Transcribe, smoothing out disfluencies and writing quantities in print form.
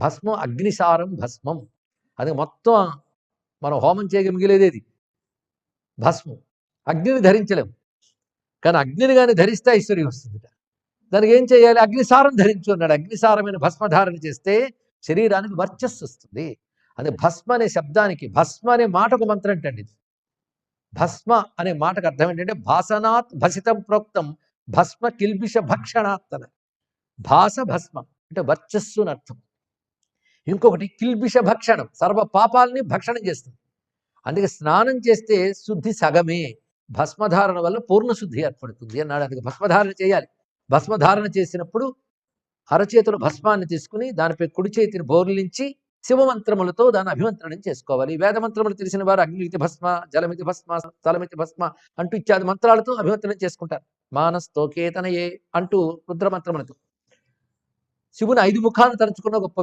భస్మం అగ్నిసారం భస్మం. అది మొత్తం మనం హోమం చేయగా మిగిలేదేది భస్మం. అగ్నిని ధరించలేం, కానీ అగ్నిని కానీ ధరిస్తే ఐశ్వర్యం వస్తుందిట. దానికి ఏం చేయాలి? అగ్నిసారం ధరించు అన్నాడు. అగ్నిసారమైన భస్మధారణ చేస్తే శరీరానికి వర్చస్సు వస్తుంది. అదే భస్మ అనే శబ్దానికి, భస్మ అనే మాటకు మంత్రం అంటండి. భస్మ అనే మాటకు అర్థం ఏంటంటే భాసనాత్ భసితం ప్రోక్తం భస్మ కిల్బిష భక్షణాత్ అని. భాస భస్మ అంటే వర్చస్సు అని అర్థం. ఇంకొకటి కిల్బిష భక్షణం, సర్వ పాపాలని భక్షణం చేస్తుంది. అందుకే స్నానం చేస్తే శుద్ధి సగమే, భస్మధారణ వల్ల పూర్ణ శుద్ధి ఏర్పడుతుంది అన్నాడు. అందుకే భస్మధారణ చేయాలి. భస్మధారణ చేసినప్పుడు అరచేతుల భస్మాన్ని తీసుకుని దానిపై కుడి చేతిని బోర్లించి శివమంత్రములతో దాన్ని అభిమంత్రణం చేసుకోవాలి. వేదమంత్రములు తెలిసిన వారు అగ్నిమితి భస్మ, జలమితి భస్మ, స్థలమితి భస్మ అంటూ ఇత్యాది మంత్రాలతో అభిమంత్రణం చేసుకుంటారు. మానస్తోకేతనయే అంటూ రుద్రమంత్రములతో. శివుని 5 ముఖాలను తలుచుకున్న గొప్ప విషయం.